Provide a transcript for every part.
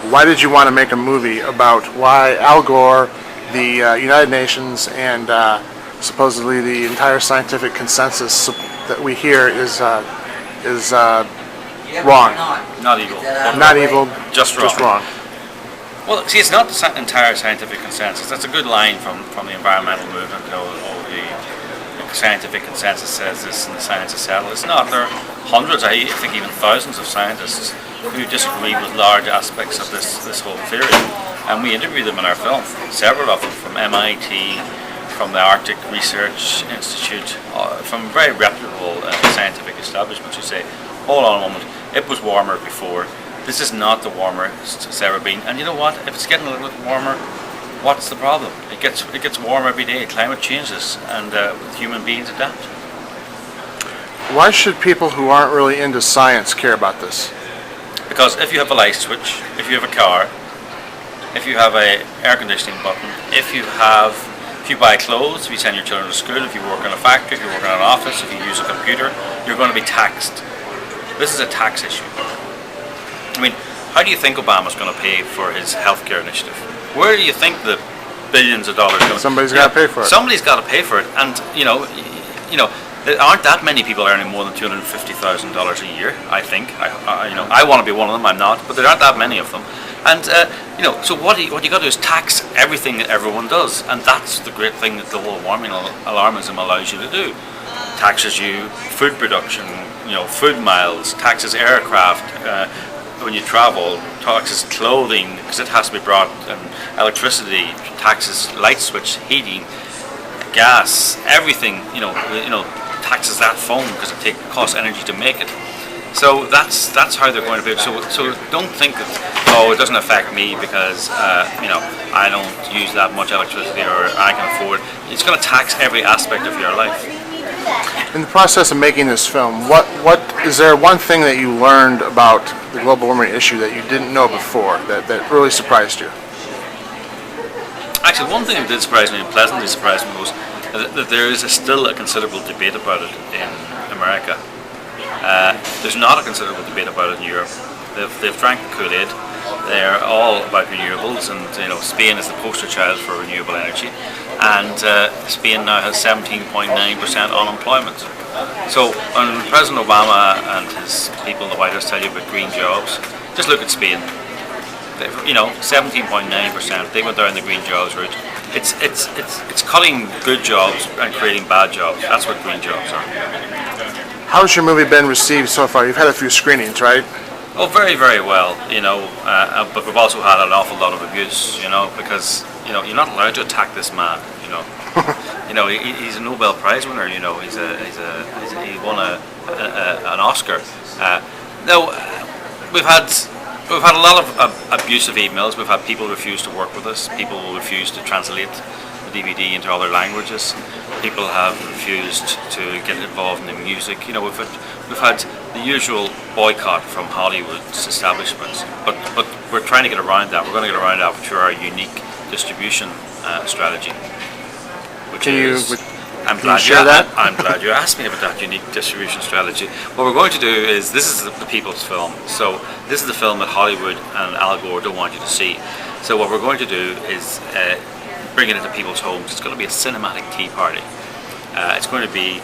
why did you want to make a movie about why Al Gore, the United Nations, and supposedly the entire scientific consensus that we hear is wrong? Not evil. Not evil. Just wrong. Just wrong. Well, see, it's not the entire scientific consensus. That's a good line from the environmental movement. You know, the scientific consensus says this and the science is settled. It's not. There are hundreds, I think even thousands of scientists who disagree with large aspects of this whole theory. And we interviewed them in our film, several of them from MIT, from the Arctic Research Institute, from very reputable scientific establishments who say, hold on a moment, it was warmer before. This is not the warmest it's ever been. And you know what? If it's getting a little bit warmer, what's the problem? It gets warmer every day. Climate changes, and human beings adapt. Why should people who aren't really into science care about this? Because if you have a light switch, if you have a car, if you have a air conditioning button, if you buy clothes, if you send your children to school, if you work in a factory, if you work in an office, if you use a computer, you're going to be taxed. This is a tax issue. I mean, how do you think Obama's going to pay for his healthcare initiative? Where do you think the billions of dollars going? Somebody's got to pay for it. Somebody's got to pay for it, and there aren't that many people earning more than $250,000 a year. I think. I want to be one of them. I'm not, but there aren't that many of them. And so what you got to do is tax everything that everyone does, and that's the great thing that global warming alarmism allows you to do. Taxes you food production, food miles, taxes aircraft. When you travel, taxes clothing because it has to be brought, and electricity, taxes light switch, heating, gas, everything. Taxes that phone because it costs energy to make it. So that's how they're going to be. So don't think that it doesn't affect me because I don't use that much electricity or I can afford. It's going to tax every aspect of your life. In the process of making this film, what is there one thing that you learned about the global warming issue that you didn't know before that really surprised you? Actually, one thing that did surprise me and pleasantly surprised me was that there is still a considerable debate about it in America. There's not a considerable debate about it in Europe. They've drank the Kool-Aid. They're all about renewables, and Spain is the poster child for renewable energy. And Spain now has 17.9% unemployment. So when President Obama and his people in the White House tell you about green jobs, just look at Spain. 17.9%. They went down the green jobs route. It's cutting good jobs and creating bad jobs. That's what green jobs are. How's your movie been received so far? You've had a few screenings, right? Oh, very, very well. But we've also had an awful lot of abuse. Because you're not allowed to attack this man. He's a Nobel Prize winner. He won an Oscar. We've had a lot of abusive emails. We've had people refuse to work with us. People refuse to translate the DVD into other languages. People have refused to get involved in the music. We've had the usual boycott from Hollywood's establishments, but we're trying to get around that. We're going to get around that through our unique distribution strategy. I'm glad you asked me about that unique distribution strategy. What we're going to do is, this is the people's film. So this is the film that Hollywood and Al Gore don't want you to see. So what we're going to do is bring it into people's homes. It's going to be a cinematic tea party. It's going to be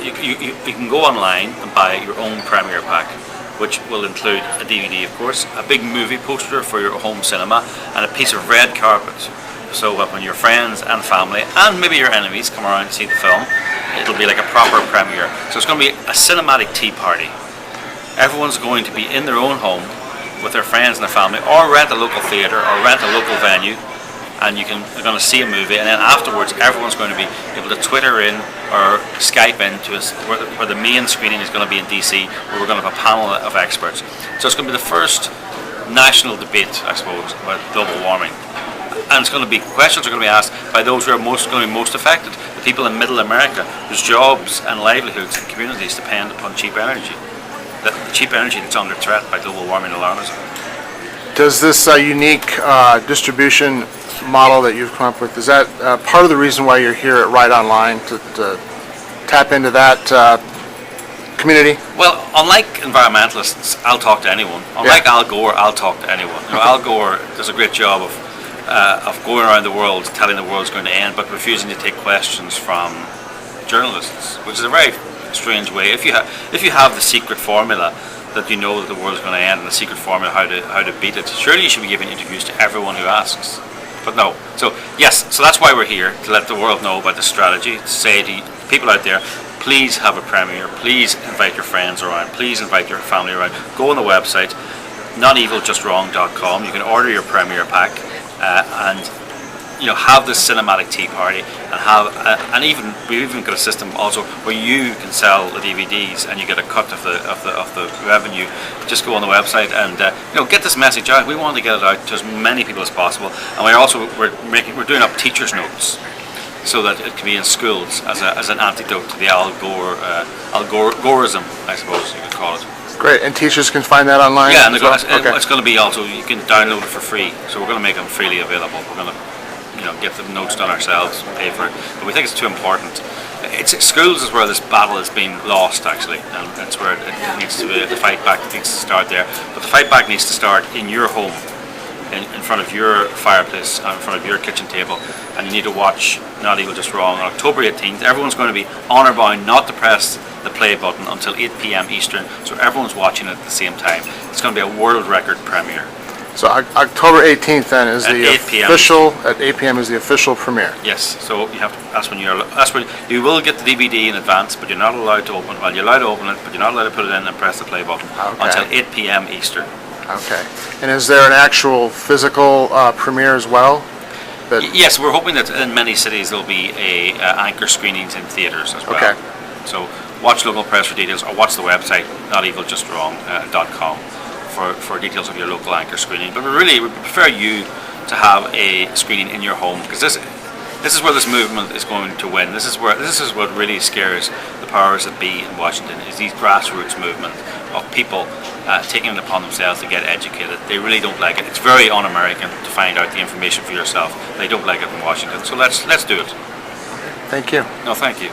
you can go online and buy your own premiere pack, which will include a DVD, of course, a big movie poster for your home cinema, and a piece of red carpet. So when your friends and family and maybe your enemies come around and see the film, it'll be like a proper premiere. So it's going to be a cinematic tea party. Everyone's going to be in their own home with their friends and their family, or rent a local theatre or rent a local venue, and you're going to see a movie, and then afterwards everyone's going to be able to Twitter in or Skype in to us where the main screening is going to be in DC, where we're going to have a panel of experts. So it's going to be the first national debate, I suppose, about global warming. And it's going to be, questions are going to be asked by those who are going to be most affected, the people in middle America, whose jobs and livelihoods and communities depend upon cheap energy. The cheap energy that's under threat by global warming alarmism. Does this unique distribution model that you've come up with, is that part of the reason why you're here at Right Online, to tap into that community? Well, unlike environmentalists, I'll talk to anyone. Unlike Al Gore, I'll talk to anyone. Al Gore does a great job of going around the world telling the world's going to end, but refusing to take questions from journalists, which is a very strange way. If you have the secret formula that you know that the world's going to end, and the secret formula how to beat it, surely you should be giving interviews to everyone who asks. But no. So yes, so that's why we're here, to let the world know about the strategy, to say to people out there, please have a premiere, please invite your friends around, please invite your family around. Go on the website, noteviljustrong.com. You can order your premiere pack and have this cinematic tea party, and we've even got a system also where you can sell the DVDs and you get a cut of the revenue. Just go on the website and get this message out. We want to get it out to as many people as possible, and we're doing up teachers' notes so that it can be in schools as an antidote to the Al Goreism, I suppose you could call it. Great, and teachers can find that online? Yeah, and it's going to be also, you can download it for free, so we're going to make them freely available. We're going to get the notes done ourselves, pay for it, but we think it's too important. Schools is where this battle is being lost, actually, and that's where it needs to be. The fight back needs to start there, but the fight back needs to start in your home, in front of your fireplace, in front of your kitchen table, and you need to watch Not Evil Just Wrong on October 18th. Everyone's going to be honour bound not to press the play button until 8 p.m. Eastern, so everyone's watching it at the same time. It's going to be a world record premiere. So October 18th then is the official, at 8 p.m. is the official premiere. Yes, so you have to, that's when you will get the DVD in advance, but you're not allowed to open. Well, you're allowed to open it, but you're not allowed to put it in and press the play button until 8 p.m. Eastern. Okay. And is there an actual physical premiere as well? Yes, we're hoping that in many cities there'll be anchor screenings in theatres as well. Okay. So watch local press for details, or watch the website noteviljustrong.com for details of your local anchor screening. But we prefer you to have a screening in your home, because this is where this movement is going to win. This is what really scares the powers that be in Washington, is these grassroots movement of people taking it upon themselves to get educated. They really don't like it. It's very un-American to find out the information for yourself. They don't like it in Washington. So let's do it. Thank you. No, thank you.